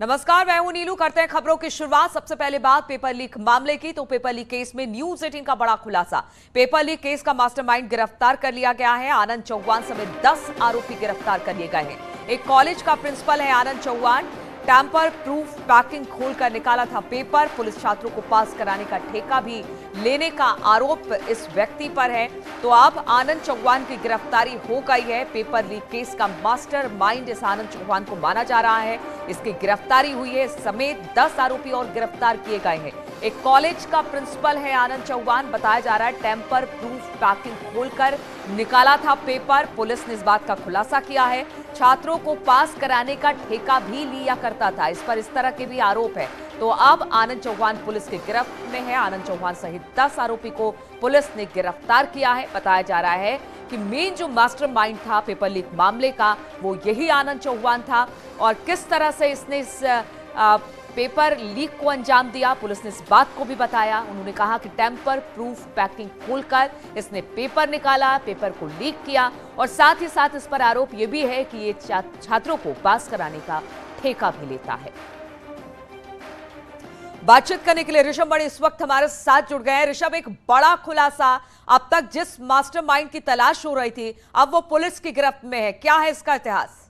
नमस्कार, मैं हूं नीलू। करते हैं खबरों की शुरुआत। सबसे पहले बात पेपर लीक मामले की। तो पेपर लीक केस में न्यूज 18 का बड़ा खुलासा। पेपर लीक केस का मास्टरमाइंड गिरफ्तार कर लिया गया है। आनंद चौहान समेत 10 आरोपी गिरफ्तार कर लिए गए हैं। एक कॉलेज का प्रिंसिपल है आनंद चौहान। टैंपर प्रूफ पैकिंग खोलकर निकाला था पेपर। पुलिस छात्रों को पास कराने का ठेका भी लेने का आरोप इस व्यक्ति पर है। तो अब आनंद चौहान की गिरफ्तारी हो गई है। पेपर लीक केस का मास्टरमाइंड इस आनंद चौहान को माना जा रहा है। इसकी गिरफ्तारी हुई है। समेत 10 आरोपी और गिरफ्तार किए गए हैं। एक कॉलेज का प्रिंसिपल है आनंद चौहान। बताया जा रहा है टेम्पर प्रूफ पैकिंग खोलकर निकाला था पेपर। पुलिस ने इस बात का खुलासा किया है। छात्रों को पास कराने का ठेका भी लिया करता था। इस पर इस तरह के भी आरोप है। तो अब आनंद चौहान पुलिस की गिरफ्त में है। आनंद चौहान सहित 10 आरोपी को पुलिस ने गिरफ्तार किया है। बताया जा रहा है कि मेन जो मास्टरमाइंड था पेपर लीक मामले का वो यही आनंद चौहान था। और किस तरह से इसने इस पेपर लीक को अंजाम दिया, पुलिस ने इस बात को भी बताया। उन्होंने कहा कि टेम्पर प्रूफ पैकिंग खोलकर इसने पेपर निकाला, पेपर को लीक किया और साथ ही साथ इस पर आरोप यह भी है कि ये छात्रों को पास कराने का ठेका भी लेता है। बातचीत करने के लिए ऋषभ बड़े इस वक्त हमारे साथ जुड़ गए हैं। ऋषभ, एक बड़ा खुलासा, अब तक जिस मास्टरमाइंड की तलाश हो रही थी अब वो पुलिस की गिरफ्त में है, क्या है इसका इतिहास?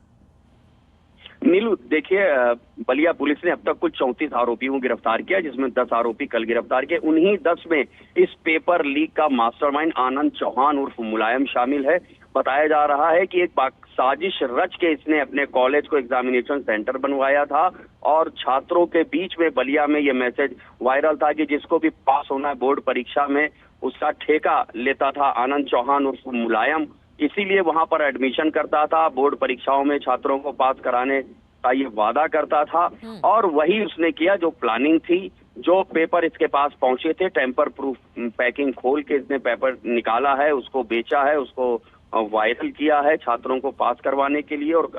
नीलू, देखिए, बलिया पुलिस ने अब तक कुल 34 आरोपियों को गिरफ्तार किया, जिसमें 10 आरोपी कल गिरफ्तार किए। उन्हीं 10 में इस पेपर लीक का मास्टरमाइंड आनंद चौहान उर्फ मुलायम शामिल है। बताया जा रहा है कि एक साजिश रच के इसने अपने कॉलेज को एग्जामिनेशन सेंटर बनवाया था और छात्रों के बीच में बलिया में यह मैसेज वायरल था कि जिसको भी पास होना है बोर्ड परीक्षा में उसका ठेका लेता था आनंद चौहान उर्फ मुलायम। इसीलिए वहां पर एडमिशन करता था, बोर्ड परीक्षाओं में छात्रों को पास कराने का ये वादा करता था और वही उसने किया जो प्लानिंग थी। जो पेपर इसके पास पहुंचे थे टेम्पर प्रूफ पैकिंग खोल के इसने पेपर निकाला है, उसको बेचा है, उसको वायरल किया है छात्रों को पास करवाने के लिए और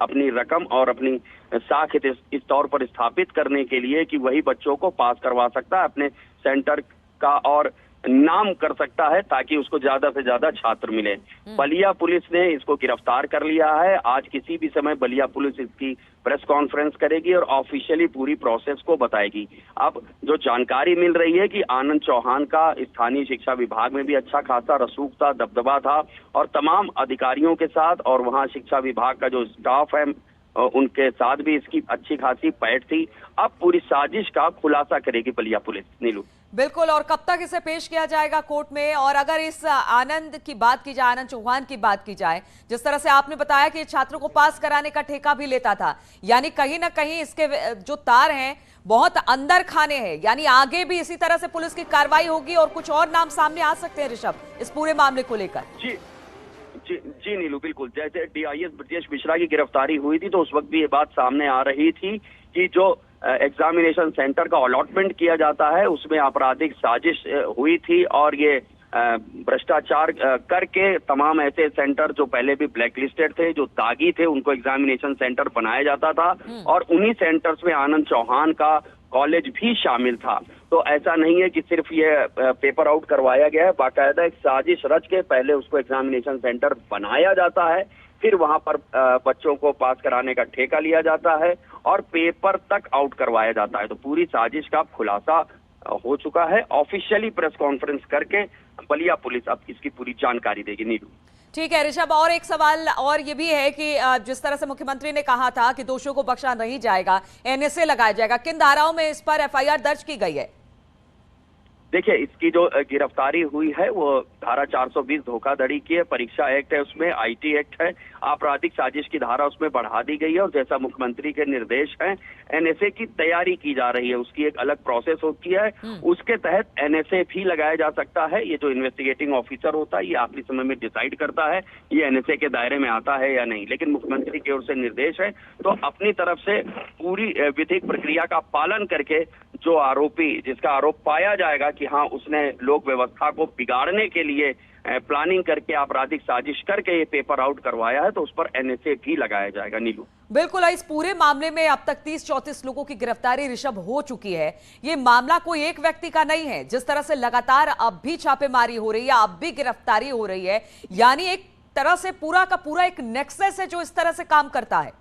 अपनी रकम और अपनी साख इस तौर पर स्थापित करने के लिए कि वही बच्चों को पास करवा सकता है, अपने सेंटर का और नाम कर सकता है ताकि उसको ज्यादा से ज्यादा छात्र मिले। बलिया पुलिस ने इसको गिरफ्तार कर लिया है। आज किसी भी समय बलिया पुलिस इसकी प्रेस कॉन्फ्रेंस करेगी और ऑफिशियली पूरी प्रोसेस को बताएगी। अब जो जानकारी मिल रही है कि आनंद चौहान का स्थानीय शिक्षा विभाग में भी अच्छा खासा रसूख था, दबदबा था और तमाम अधिकारियों के साथ और वहां शिक्षा विभाग का जो स्टाफ है उनके साथ भी इसकी अच्छी खासी पैठ थी। अब पूरी साजिश का खुलासा करेगी बलिया पुलिस। नीलू, बिल्कुल। और कब तक इसे पेश किया जाएगा कोर्ट में? और अगर इस आनंद की बात की जाए, आनंद चौहान की बात की जाए, जिस तरह से आपने बताया कि छात्रों को पास कराने का ठेका भी लेता था, यानी कहीं ना कहीं इसके जो तार हैं बहुत अंदर खाने हैं, यानी आगे भी इसी तरह से पुलिस की कार्रवाई होगी और कुछ और नाम सामने आ सकते हैं ऋषभ इस पूरे मामले को लेकर? जी नीलू, बिल्कुल। जैसे DIS ब्रजेश मिश्रा की गिरफ्तारी हुई थी तो उस वक्त भी ये बात सामने आ रही थी कि जो एग्जामिनेशन सेंटर का अलॉटमेंट किया जाता है उसमें आपराधिक साजिश हुई थी और ये भ्रष्टाचार करके तमाम ऐसे सेंटर जो पहले भी ब्लैकलिस्टेड थे, जो दागी थे, उनको एग्जामिनेशन सेंटर बनाया जाता था और उन्हीं सेंटर्स में आनंद चौहान का कॉलेज भी शामिल था। तो ऐसा नहीं है कि सिर्फ ये पेपर आउट करवाया गया है, बाकायदा एक साजिश रच के पहले उसको एग्जामिनेशन सेंटर बनाया जाता है, फिर वहां पर बच्चों को पास कराने का ठेका लिया जाता है और पेपर तक आउट करवाया जाता है। तो पूरी साजिश का खुलासा हो चुका है। ऑफिशियली प्रेस कॉन्फ्रेंस करके बलिया पुलिस अब इसकी पूरी जानकारी देगी। नीलू, ठीक है ऋषभ, और एक सवाल और ये भी है कि जिस तरह से मुख्यमंत्री ने कहा था कि दोषियों को बख्शा नहीं जाएगा, NSA लगाया जाएगा, किन धाराओं में इस पर FIR दर्ज की गई है? देखिए, इसकी जो गिरफ्तारी हुई है वो धारा 420 धोखाधड़ी की है, परीक्षा एक्ट है, उसमें IT एक्ट है, आपराधिक साजिश की धारा उसमें बढ़ा दी गई है और जैसा मुख्यमंत्री के निर्देश हैं NSA की तैयारी की जा रही है, उसकी एक अलग प्रोसेस होती है, उसके तहत NSA भी लगाया जा सकता है। ये जो इन्वेस्टिगेटिंग ऑफिसर होता है ये आखिरी समय में डिसाइड करता है ये NSA के दायरे में आता है या नहीं, लेकिन मुख्यमंत्री की ओर से निर्देश है तो अपनी तरफ से पूरी विधिक प्रक्रिया का पालन करके जो आरोपी जिसका आरोप पाया जाएगा कि हाँ उसने लोक व्यवस्था को बिगाड़ने के लिए प्लानिंग करके आपराधिक साजिश करके ये पेपर आउट करवाया है तो उस पर NSA भी लगाया जाएगा। नीलू, बिल्कुल। इस पूरे मामले में अब तक 30-34 लोगों की गिरफ्तारी ऋषभ हो चुकी है। ये मामला कोई एक व्यक्ति का नहीं है, जिस तरह से लगातार अब भी छापेमारी हो रही है, अब भी गिरफ्तारी हो रही है, यानी एक तरह से पूरा का पूरा एक नेक्सस है जो इस तरह से काम करता है।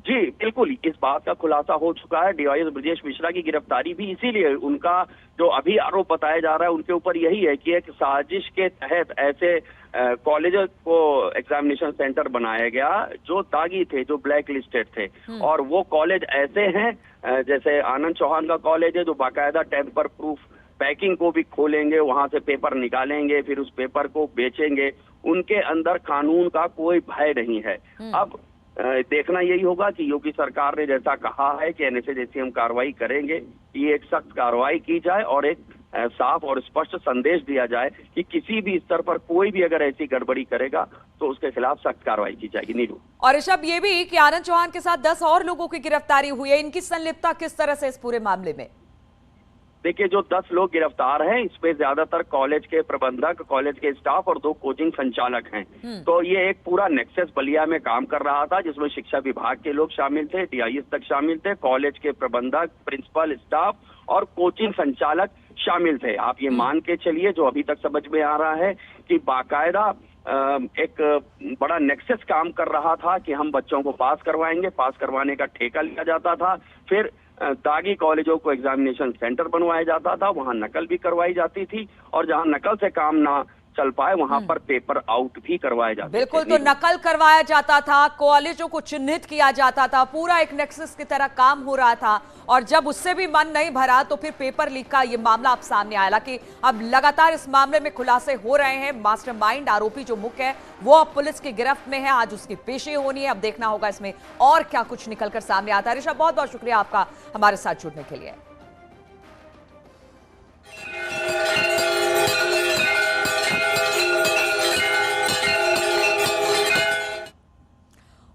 जी बिल्कुल, इस बात का खुलासा हो चुका है। डीवाईएस ब्रजेश मिश्रा की गिरफ्तारी भी इसीलिए, उनका जो अभी आरोप बताया जा रहा है उनके ऊपर यही है कि एक साजिश के तहत ऐसे कॉलेज को एग्जामिनेशन सेंटर बनाया गया जो दागी थे, जो ब्लैक लिस्टेड थे। और वो कॉलेज ऐसे हैं जैसे आनंद चौहान का कॉलेज है जो बाकायदा टेम्पर प्रूफ पैकिंग को भी खोलेंगे, वहां से पेपर निकालेंगे, फिर उस पेपर को बेचेंगे। उनके अंदर कानून का कोई भय नहीं है। अब देखना यही होगा कि योगी सरकार ने जैसा कहा है कि एनएसए जैसी हम कार्रवाई करेंगे, ये एक सख्त कार्रवाई की जाए और एक साफ और स्पष्ट संदेश दिया जाए कि किसी भी स्तर पर कोई भी अगर ऐसी गड़बड़ी करेगा तो उसके खिलाफ सख्त कार्रवाई की जाएगी। नीरू, और ऋषभ, ये भी कि आनंद चौहान के साथ 10 और लोगों की गिरफ्तारी हुई है, इनकी संलिप्तता किस तरह से इस पूरे मामले में? देखिए, जो 10 लोग गिरफ्तार हैं इसमें ज्यादातर कॉलेज के प्रबंधक, कॉलेज के स्टाफ और 2 कोचिंग संचालक हैं। तो ये एक पूरा नेक्सस बलिया में काम कर रहा था जिसमें शिक्षा विभाग के लोग शामिल थे, डीआईएस तक शामिल थे, कॉलेज के प्रबंधक, प्रिंसिपल, स्टाफ और कोचिंग संचालक शामिल थे। आप ये मान के चलिए, जो अभी तक समझ में आ रहा है कि बाकायदा एक बड़ा नेक्सस काम कर रहा था कि हम बच्चों को पास करवाएंगे, पास करवाने का ठेका लिया जाता था, फिर दागी कॉलेजों को एग्जामिनेशन सेंटर बनवाया जाता था, वहां नकल भी करवाई जाती थी और जहां नकल से काम ना चल पाए वहां पर पेपर आउट भी करवाए जाते थे। बिल्कुल, तो नकल करवाया जाता था, कॉलेजों को चिन्हित किया जाता था, पूरा एक नेक्सस की तरह काम हो रहा था। और जब उससे भी मन नहीं भरा तो फिर पेपर लीक का ये मामला अब सामने आया। हालांकि अब लगातार इस मामले में खुलासे हो रहे हैं। मास्टरमाइंड आरोपी जो मुख्य है वो अब पुलिस की गिरफ्त में है, आज उसकी पेशी होनी है। अब देखना होगा इसमें और क्या कुछ निकलकर सामने आता है। ऋषभ, बहुत बहुत शुक्रिया आपका हमारे साथ जुड़ने के लिए।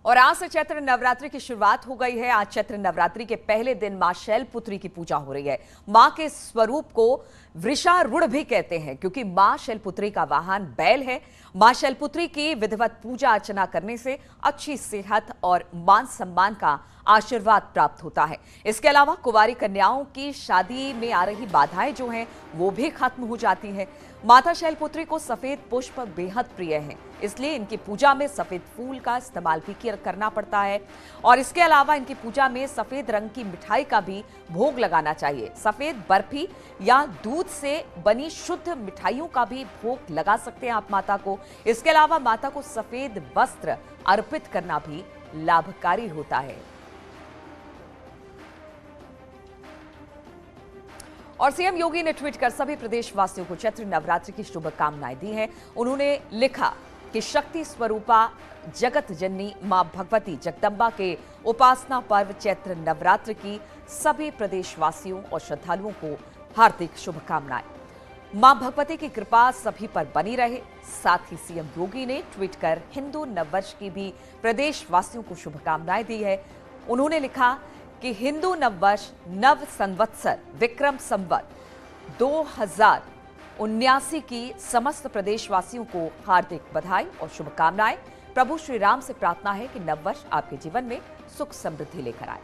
और आज से चैत्र नवरात्रि की शुरुआत हो गई है। आज चैत्र नवरात्रि के पहले दिन मां शैलपुत्री की पूजा हो रही है। मां के स्वरूप को वृषारूढ़ भी कहते हैं क्योंकि मां शैलपुत्री का वाहन बैल है। मां शैलपुत्री की विधिवत पूजा अर्चना करने से अच्छी सेहत और मान सम्मान का आशीर्वाद प्राप्त होता है। इसके अलावा कुंवारी कन्याओं की शादी में आ रही बाधाएं जो हैं वो भी खत्म हो जाती हैं। माता शैलपुत्री को सफेद पुष्प बेहद प्रिय हैं, इसलिए इनकी पूजा में सफेद फूल का इस्तेमाल भी करना पड़ता है। और इसके अलावा इनकी पूजा में सफेद रंग की मिठाई का भी भोग लगाना चाहिए। सफेद बर्फी या दूध से बनी शुद्ध मिठाइयों का भी भोग लगा सकते हैं आप माता को। इसके अलावा माता को सफेद वस्त्र अर्पित करना भी लाभकारी होता है। और सीएम योगी ने ट्वीट कर सभी प्रदेशवासियों को चैत्र नवरात्रि की शुभकामनाएं दी हैं। उन्होंने लिखा कि शक्ति स्वरूपा जगत जननी मां भगवती जगदम्बा के उपासना पर्व चैत्र नवरात्रि की सभी प्रदेशवासियों और श्रद्धालुओं को हार्दिक शुभकामनाएं। मां भगवती की कृपा सभी पर बनी रहे। साथ ही सीएम योगी ने ट्वीट कर हिंदू नववर्ष की भी प्रदेशवासियों को शुभकामनाएं दी है। उन्होंने लिखा कि हिंदू नववर्ष नव संवत्सर विक्रम संवत 2079 की समस्त प्रदेशवासियों को हार्दिक बधाई और शुभकामनाएं। प्रभु श्री राम से प्रार्थना है कि नववर्ष आपके जीवन में सुख समृद्धि लेकर आए।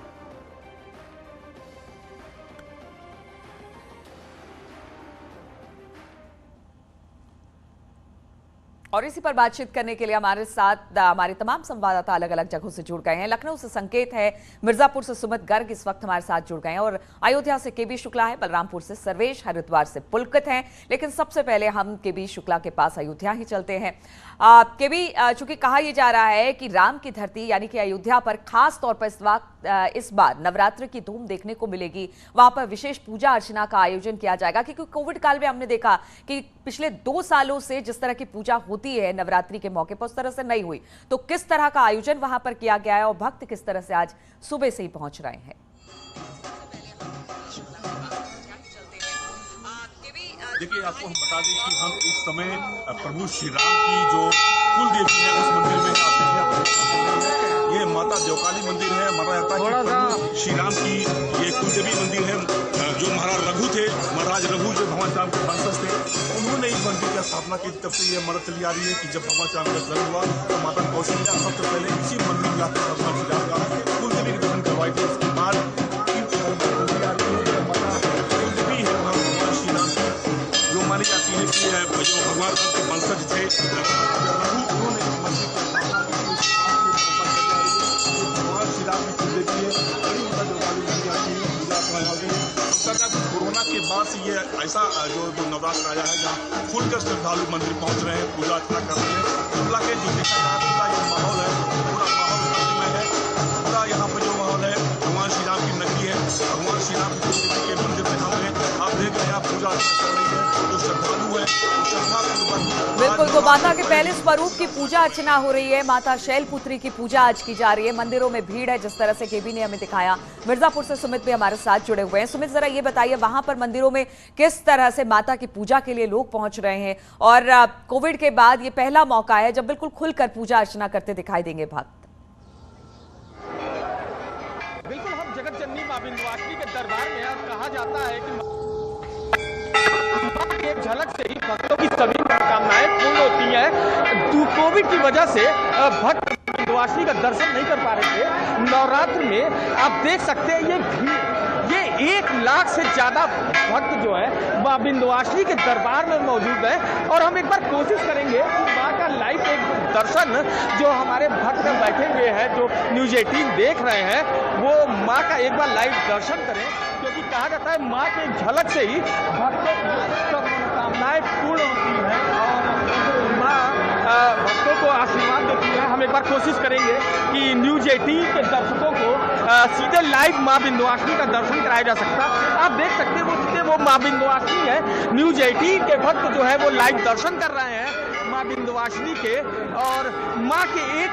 और इसी पर बातचीत करने के लिए हमारे साथ हमारे तमाम संवाददाता अलग अलग जगहों से जुड़ गए हैं। लखनऊ से संकेत है, मिर्जापुर से सुमित गर्ग इस वक्त हमारे साथ जुड़ गए हैं और अयोध्या से केबी शुक्ला है, बलरामपुर से सर्वेश, हरिद्वार से पुलकित हैं। लेकिन सबसे पहले हम केबी शुक्ला के पास अयोध्या ही चलते हैं। केबी, चूंकि कहा यह जा रहा है कि राम की धरती यानी कि अयोध्या पर खास तौर पर इस बार नवरात्र की धूम देखने को मिलेगी, वहां पर विशेष पूजा अर्चना का आयोजन किया जाएगा, क्योंकि कोविड काल में हमने देखा कि पिछले 2 सालों से जिस तरह की पूजा होती है नवरात्रि के मौके पर उस तरह से नहीं हुई। तो किस तरह का आयोजन वहां पर किया गया है और भक्त किस तरह से आज सुबह से ही पहुंच रहे हैं? देखिए, आपको हम बता दें कि हम इस समय प्रभु श्री राम की जो कुल देवी है उस मंदिर में आप ये माता देवकाली मंदिर है। माना जाता है कि प्रभु श्री राम की ये कुल देवी मंदिर है। जो महाराज रघु थे, महाराज रघु जो भगवान राम के वंशज थे, उन्होंने इस मंदिर की स्थापना की। तब से ये मदद चली आ रही है कि जब भगवान राम का जन्म हुआ तो माता कौशल्या सबसे पहले इसी मंदिर में जाकर भगवान श्री राम का कुल देवी के दर्शन करवाए थे। उसके बाद मानी जाती है कि जो भगवान राम के वंशज थे उन्होंने भगवान श्री राम ये ऐसा जो नवरात्र आया है जहाँ खुलकर श्रद्धालु मंदिर पहुंच रहे हैं, पूजा अर्चना कर रहे हैं। कुल्ला के जो देखा जाए पूरा ये माहौल है, पूरा माहौल भक्तिमय है। पूरा यहाँ पर जो माहौल है भगवान श्री राम की नगरी है, भगवान श्री राम के मंदिर में हम हैं। आप देख रहे हैं यहाँ पूजा अर्चना चल रही है, जो श्रद्धालु है बिल्कुल। तो माता के पहले स्वरूप की पूजा अर्चना हो रही है, माता शैलपुत्री की पूजा आज की जा रही है। मंदिरों में भीड़ है, जिस तरह से केबी ने हमें दिखाया। मिर्जापुर से सुमित भी हमारे साथ जुड़े हुए हैं। सुमित, जरा ये बताइए वहां पर मंदिरों में किस तरह से माता की पूजा के लिए लोग पहुंच रहे हैं, और कोविड के बाद ये पहला मौका है जब बिल्कुल खुलकर पूजा अर्चना करते दिखाई देंगे भक्त। बिल्कुल, हम जगत जननी मां विंध्यवासिनी के दरबार में कहा जाता है कि एक झलक से ही भक्तों की सभी मनोकामनाएं पूर्ण होती हैं। कोविड की वजह से भक्त विंध्यवासिनी का दर्शन नहीं कर पा रहे थे। नवरात्र में आप देख सकते हैं ये 1 लाख से ज्यादा भक्त जो है मां विंध्यवासिनी के दरबार में मौजूद है। और हम एक बार कोशिश करेंगे कि मां का लाइव एक दर्शन जो हमारे भक्त बैठे हुए हैं, जो न्यूज़ 18 देख रहे हैं, वो मां का एक बार लाइव दर्शन करें, क्योंकि कहा जाता है मां के झलक से ही भक्तों की मनोकामनाएं पूर्ण होती हैं और मां भक्तों को आशीर्वाद देती है। हम एक बार कोशिश करेंगे कि न्यूज़ 18 के दर्शकों को सीधे लाइव मां विंध्यवासिनी का दर्शन कराया जा सकता। आप देख सकते हैं वो सीधे वो मां विंध्यवासिनी है। न्यूज़ 18 के भक्त जो है वो लाइव दर्शन कर रहे हैं मां विंध्यवासिनी के, और मां के एक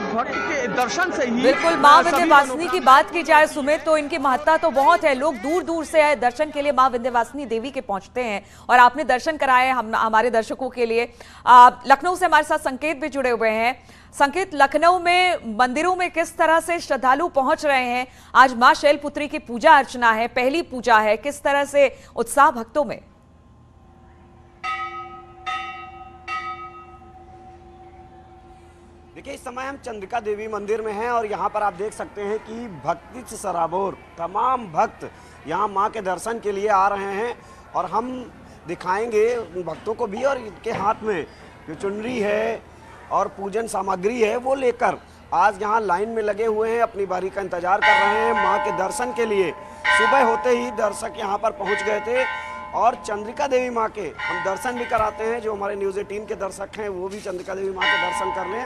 भक्त के दर्शन से ही बिल्कुल मां विंध्यवासिनी की बात की जाए सुमित, तो इनकी महत्ता तो बहुत है। लोग दूर दूर से दर्शन के लिए मां विंध्यवासिनी देवी के पहुंचते हैं, और आपने दर्शन कराए हमारे दर्शकों के लिए। लखनऊ से हमारे साथ संकेत भी जुड़े हुए हैं। संकेत, लखनऊ में मंदिरों में किस तरह से श्रद्धालु पहुंच रहे हैं? आज मां शैलपुत्री की पूजा अर्चना है, पहली पूजा है, किस तरह से उत्साह भक्तों में? देखिए, इस समय हम चंद्रिका देवी मंदिर में हैं और यहाँ पर आप देख सकते हैं कि भक्ति से सराबोर तमाम भक्त यहाँ माँ के दर्शन के लिए आ रहे हैं। और हम दिखाएंगे उन भक्तों को भी, और इनके हाथ में जो चुनरी है और पूजन सामग्री है वो लेकर आज यहाँ लाइन में लगे हुए हैं, अपनी बारी का इंतजार कर रहे हैं माँ के दर्शन के लिए। सुबह होते ही दर्शक यहाँ पर पहुँच गए थे और चंद्रिका देवी माँ के हम दर्शन भी कराते हैं। जो हमारे न्यूज़ 18 के दर्शक हैं वो भी चंद्रिका देवी माँ के दर्शन कर लें।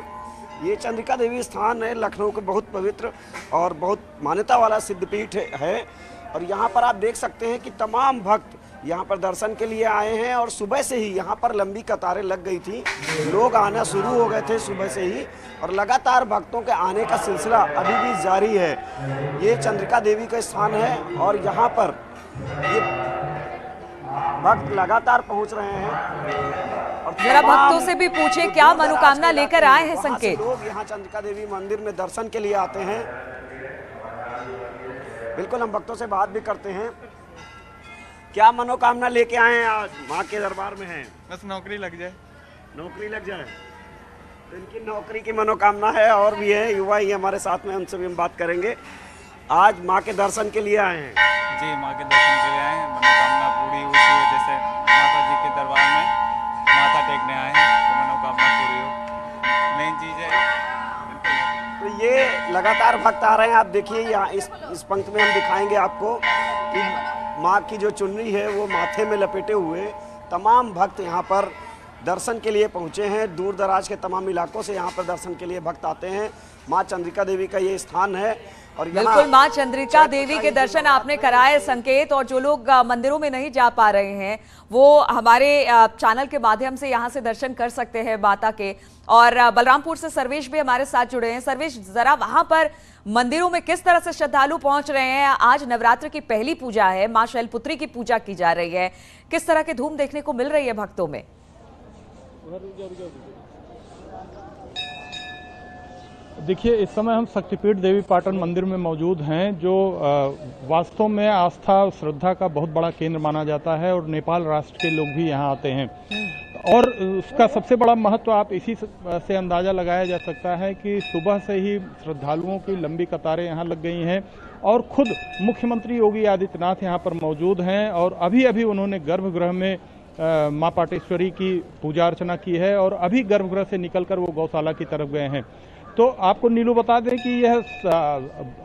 ये चंद्रिका देवी स्थान है लखनऊ के बहुत पवित्र और बहुत मान्यता वाला सिद्धपीठ है। और यहाँ पर आप देख सकते हैं कि तमाम भक्त यहाँ पर दर्शन के लिए आए हैं, और सुबह से ही यहाँ पर लंबी कतारें लग गई थी, लोग आना शुरू हो गए थे सुबह से ही, और लगातार भक्तों के आने का सिलसिला अभी भी जारी है। ये चंद्रिका देवी का स्थान है और यहाँ पर ये भक्त लगातार पहुँच रहे हैं। और जरा भक्तों से भी पूछे क्या मनोकामना लेकर आए हैं संकेत। लोग यहाँ चंद्रिका देवी मंदिर में दर्शन के लिए आते हैं। बिल्कुल, हम भक्तों से बात भी करते हैं। क्या मनोकामना लेके आए हैं? आज माँ के दरबार में हैं। बस नौकरी लग जाए। नौकरी लग जाए, तो इनकी नौकरी की मनोकामना है। और भी है युवा ही हमारे साथ में, उनसे भी हम बात करेंगे। आज माँ के दर्शन के लिए आए हैं। जी, माँ के दर्शन के लिए आए हैं। मनोकामना पूरी हुई उसी वजह से माता जी के दरबार में माथा टेकने आए हैं, तो मनोकामना पूरी हो, मेन चीज़ है। तो ये लगातार भक्त आ रहे हैं। आप देखिए यहाँ इस पंक्ति में हम दिखाएंगे आपको कि माँ की जो चुनरी है वो माथे में लपेटे हुए तमाम भक्त यहाँ पर दर्शन के लिए पहुँचे हैं। दूर दराज के तमाम इलाकों से यहाँ पर दर्शन के लिए भक्त आते हैं। माँ चंद्रिका देवी का ये स्थान है। और बिल्कुल, मां चंद्रिका देवी के दर्शन आपने कराए संकेत, और जो लोग मंदिरों में नहीं जा पा रहे हैं वो हमारे चैनल के माध्यम से यहां से दर्शन कर सकते हैं माता के। और बलरामपुर से सर्वेश भी हमारे साथ जुड़े हैं। सर्वेश, जरा वहां पर मंदिरों में किस तरह से श्रद्धालु पहुंच रहे हैं? आज नवरात्र की पहली पूजा है, मां शैलपुत्री की पूजा की जा रही है, किस तरह की धूम देखने को मिल रही है भक्तों में? देखिए, इस समय हम शक्तिपीठ देवी पाटन मंदिर में मौजूद हैं, जो वास्तव में आस्था और श्रद्धा का बहुत बड़ा केंद्र माना जाता है, और नेपाल राष्ट्र के लोग भी यहाँ आते हैं। और उसका सबसे बड़ा महत्व आप इसी से अंदाज़ा लगाया जा सकता है कि सुबह से ही श्रद्धालुओं की लंबी कतारें यहाँ लग गई हैं, और खुद मुख्यमंत्री योगी आदित्यनाथ यहाँ पर मौजूद हैं, और अभी अभी उन्होंने गर्भगृह में माँ पाटेश्वरी की पूजा अर्चना की है, और अभी गर्भगृह से निकलकर वो गौशाला की तरफ गए हैं। तो आपको नीलू बता दें कि यह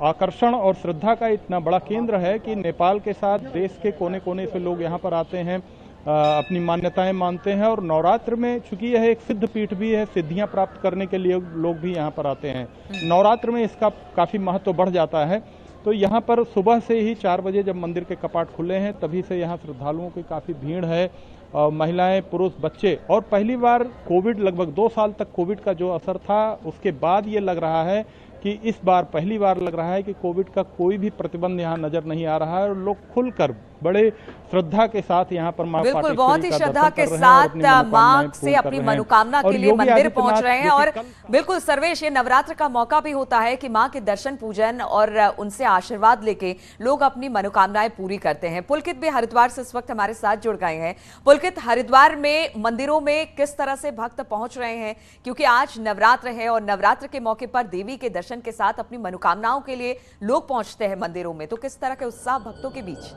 आकर्षण और श्रद्धा का इतना बड़ा केंद्र है कि नेपाल के साथ देश के कोने कोने से लोग यहाँ पर आते हैं, अपनी मान्यताएं मानते हैं। और नवरात्र में चूंकि यह एक सिद्ध पीठ भी है, सिद्धियां प्राप्त करने के लिए लोग भी यहाँ पर आते हैं। नवरात्र में इसका काफी महत्व बढ़ जाता है। तो यहाँ पर सुबह से ही 4 बजे जब मंदिर के कपाट खुले हैं तभी से यहाँ श्रद्धालुओं की काफी भीड़ है। महिलाएं, पुरुष, बच्चे। और पहली बार कोविड, लगभग 2 साल तक कोविड का जो असर था उसके बाद ये लग रहा है कि इस बार पहली बार लग रहा है कि कोविड का कोई भी प्रतिबंध यहाँ नजर नहीं आ रहा है और लोग खुलकर बड़े श्रद्धा के साथ यहाँ पर मां बिल्कुल बहुत ही श्रद्धा के साथ मां से अपनी मनोकामना के लिए मंदिर पहुंच रहे हैं। और बिल्कुल सर्वेश, ये नवरात्र का मौका भी होता है कि मां के दर्शन पूजन और उनसे आशीर्वाद लेके लोग अपनी मनोकामनाएं पूरी करते हैं। पुलकित भी हरिद्वार से इस वक्त हमारे साथ जुड़ गए हैं। पुलकित, हरिद्वार में मंदिरों में किस तरह से भक्त पहुंच रहे हैं, क्योंकि आज नवरात्र है और नवरात्र के मौके पर देवी के दर्शन के साथ अपनी मनोकामनाओं के लिए लोग पहुंचते हैं मंदिरों में, तो किस तरह के उत्साह भक्तों के बीच?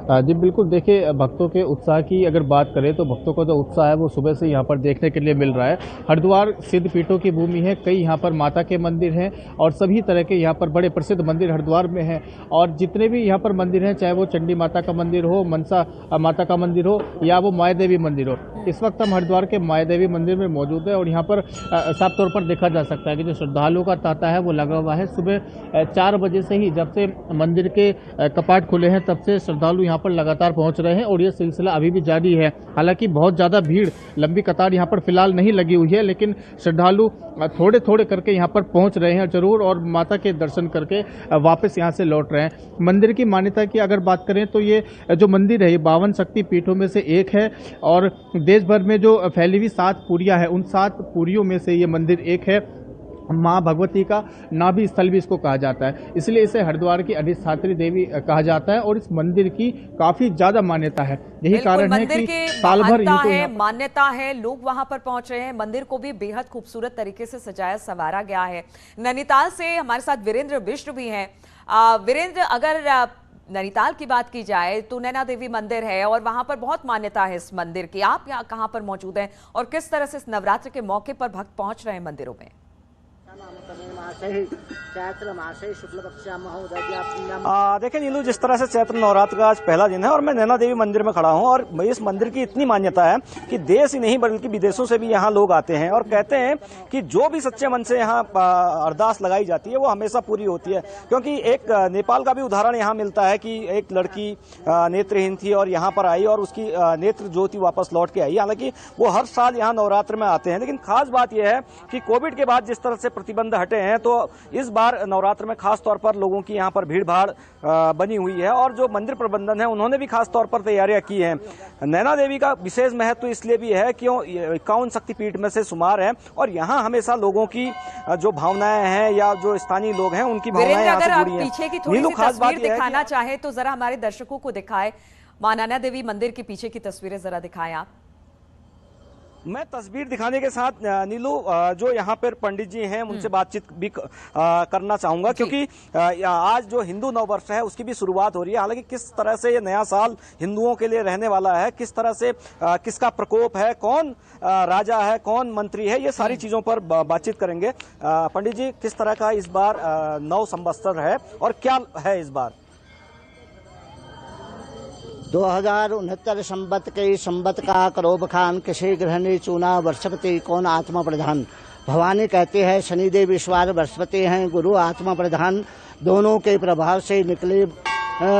जी बिल्कुल, देखिए भक्तों के उत्साह की अगर बात करें तो भक्तों का जो उत्साह है वो सुबह से यहाँ पर देखने के लिए मिल रहा है। हरिद्वार सिद्ध पीठों की भूमि है, कई यहाँ पर माता के मंदिर हैं और सभी तरह के यहाँ पर बड़े प्रसिद्ध मंदिर हरिद्वार में हैं। और जितने भी यहाँ पर मंदिर हैं, चाहे वो चंडी माता का मंदिर हो, मनसा माता का मंदिर हो या वो माया देवी मंदिर हो, इस वक्त हम हरिद्वार के माया देवी मंदिर में मौजूद है। और यहाँ पर साफ तौर पर देखा जा सकता है कि जो श्रद्धालुओं का तांता है वो लगा हुआ है। सुबह 4 बजे से ही, जब से मंदिर के कपाट खुले हैं तब से श्रद्धालु यहाँ पर लगातार पहुंच रहे हैं और ये सिलसिला अभी भी जारी है। हालांकि बहुत ज़्यादा भीड़, लंबी कतार यहाँ पर फिलहाल नहीं लगी हुई है, लेकिन श्रद्धालु थोड़े थोड़े करके यहाँ पर पहुंच रहे हैं जरूर और माता के दर्शन करके वापस यहाँ से लौट रहे हैं। मंदिर की मान्यता की अगर बात करें तो ये जो मंदिर है ये 52 शक्ति पीठों में से एक है और देश भर में जो फैली हुई 7 पुरियां हैं उन 7 पुरियों में से ये मंदिर एक है। माँ भगवती का नाभि स्थल भी इसको कहा जाता है, इसलिए इसे हरिद्वार की अधिष्ठात्री देवी कहा जाता है और इस मंदिर की काफी ज्यादा मान्यता है। यही कारण है कि साल भर मान्यता है, लोग वहां पर पहुंच रहे हैं। मंदिर को भी बेहद खूबसूरत तरीके से सजाया संवारा गया है। नैनीताल से हमारे साथ वीरेंद्र बिष्ट भी हैं। वीरेंद्र, अगर नैनीताल की बात की जाए तो नैना देवी मंदिर है और वहां पर बहुत मान्यता है इस मंदिर की। आप यहाँ कहाँ पर मौजूद हैं और किस तरह से इस नवरात्र के मौके पर भक्त पहुंच रहे हैं मंदिरों में? देखिए नीलू, जिस तरह से चैत्र नवरात्र का आज पहला दिन है और मैं नैना देवी मंदिर में खड़ा हूं और इस मंदिर की इतनी मान्यता है कि देश ही नहीं बल्कि विदेशों से भी यहाँ लोग आते हैं और कहते हैं कि जो भी सच्चे मन से यहाँ अरदास लगाई जाती है वो हमेशा पूरी होती है। क्योंकि एक नेपाल का भी उदाहरण यहाँ मिलता है कि एक लड़की नेत्रहीन थी और यहाँ पर आई और उसकी नेत्र ज्योति वापस लौट के आई। हालांकि वो हर साल यहाँ नवरात्र में आते हैं, लेकिन खास बात यह है कि कोविड के बाद जिस तरह से प्रतिबंध हटे हैं तो इस बार नवरात्र में खास तौर पर लोगों की यहाँ पर भीड़ भाड़ बनी हुई है और जो मंदिर प्रबंधन है उन्होंने भी खास तौर पर तैयारियां की हैं। नैना देवी का विशेष महत्व इसलिए भी है क्यों 51 शक्तिपीठ में से शुमार है और यहाँ हमेशा लोगों की जो भावनाएं हैं या जो स्थानीय लोग हैं उनकी भावनाएं यहाँ से जुड़ी हैं। पीछे की थोड़ी सी तस्वीर दिखाना चाहे तो जरा हमारे दर्शकों को दिखाए, मां नैना देवी मंदिर के पीछे की तस्वीरें जरा दिखाएं आप। मैं तस्वीर दिखाने के साथ नीलू जो यहाँ पर पंडित जी हैं उनसे बातचीत भी करना चाहूंगा क्योंकि आज जो हिंदू नववर्ष है उसकी भी शुरुआत हो रही है। हालांकि किस तरह से ये नया साल हिंदुओं के लिए रहने वाला है, किस तरह से किसका प्रकोप है, कौन राजा है, कौन मंत्री है, ये सारी चीजों पर बातचीत करेंगे। पंडित जी, किस तरह का इस बार नव संवत्सर है और क्या है इस बार? 2069 संवत के संवत का करोब खान, किसी ग्रह ने चुना वर्षपति कौन आत्मा प्रधान। भवानी कहते हैं शनिदेव ईश्वर वर्षपति हैं, गुरु आत्मा प्रधान। दोनों के प्रभाव से निकले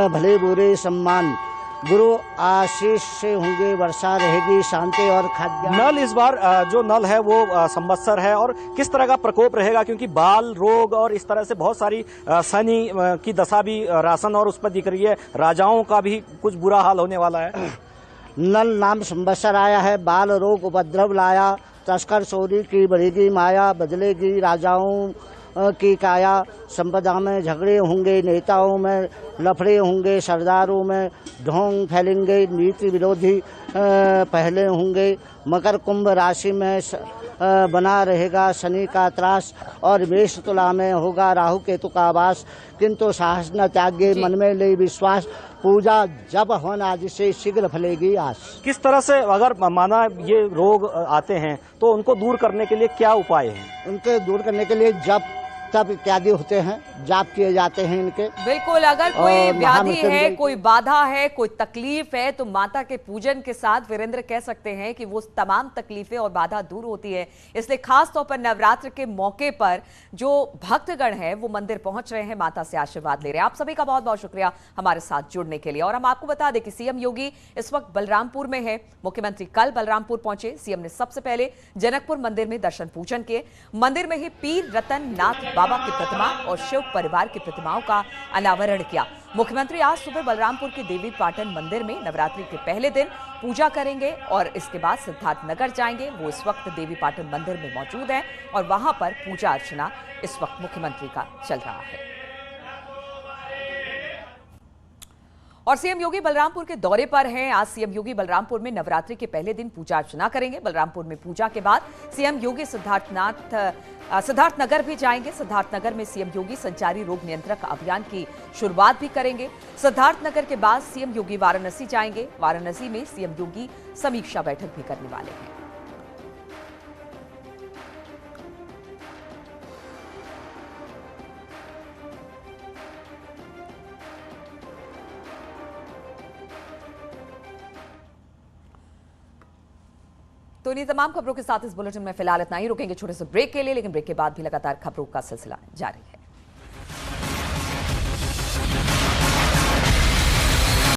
भले बुरे सम्मान। गुरु आशीष से होंगे वर्षा रहेगी शांति और खाद्य। नल इस बार जो नल है वो संवत्सर है और किस तरह का प्रकोप रहेगा क्योंकि बाल रोग और इस तरह से बहुत सारी शनि की दशा भी राशन और उस पर दिख रही है, राजाओं का भी कुछ बुरा हाल होने वाला है। नल नाम संवत्सर आया है, बाल रोग उपद्रव लाया। तस्कर चोरी की बढ़ेगी माया, बदलेगी राजाओं की काया। संपदा में झगड़े होंगे, नेताओं में लफड़े होंगे, सरदारों में ढोंग फैलेंगे। नीति विरोधी पहले होंगे, मकर कुंभ राशि में बना रहेगा शनि का त्रास और मेष तुला में होगा राहु केतु का आवास, किंतु साहस न त्यागे, मन में ले विश्वास, पूजा जब हवन आदि से शीघ्र फलेगी आस। किस तरह से अगर माना ये रोग आते हैं तो उनको दूर करने के लिए क्या उपाय हैं? उनके दूर करने के लिए जप तप इत्यादि होते हैं, जाप किए जाते हैं इनके। बिल्कुल, अगर कोई व्याधि है, कोई बाधा है, कोई तकलीफ है तो माता के पूजन के साथ वीरेंद्र कह सकते हैं कि वो तमाम तकलीफें और बाधा दूर होती है। इसलिए खास तौर पर नवरात्र के मौके पर जो भक्तगण हैं वो मंदिर पहुंच रहे हैं, माता से आशीर्वाद ले रहे हैं। आप सभी का बहुत बहुत शुक्रिया हमारे साथ जुड़ने के लिए। और हम आपको बता दें कि सीएम योगी इस वक्त बलरामपुर में है। मुख्यमंत्री कल बलरामपुर पहुंचे। सीएम ने सबसे पहले जनकपुर मंदिर में दर्शन पूजन किए। मंदिर में ही पीर रतन नाथ बाबा की प्रतिमा और शिव परिवार की प्रतिमाओं का अनावरण किया। मुख्यमंत्री आज सुबह बलरामपुर के देवी पाटन मंदिर में नवरात्रि के पहले दिन पूजा करेंगे और इसके बाद सिद्धार्थ नगर जाएंगे। वो इस वक्त देवी पाटन मंदिर में मौजूद हैं और वहां पर पूजा अर्चना इस वक्त मुख्यमंत्री का चल रहा है। और सीएम योगी बलरामपुर के दौरे पर हैं। आज सीएम योगी बलरामपुर में नवरात्रि के पहले दिन पूजा अर्चना करेंगे। बलरामपुर में पूजा के बाद सीएम योगी सिद्धार्थ नगर भी जाएंगे। सिद्धार्थ नगर में सीएम योगी संचारी रोग नियंत्रक अभियान की शुरुआत भी करेंगे। सिद्धार्थ नगर के बाद सीएम योगी वाराणसी जाएंगे। वाराणसी में सीएम योगी समीक्षा बैठक भी करने वाले हैं। तो इन्हीं तमाम खबरों के साथ इस बुलेटिन में फिलहाल इतना ही। रुकेंगे छोटे से ब्रेक के लिए, लेकिन ब्रेक के बाद भी लगातार खबरों का सिलसिला जारी है।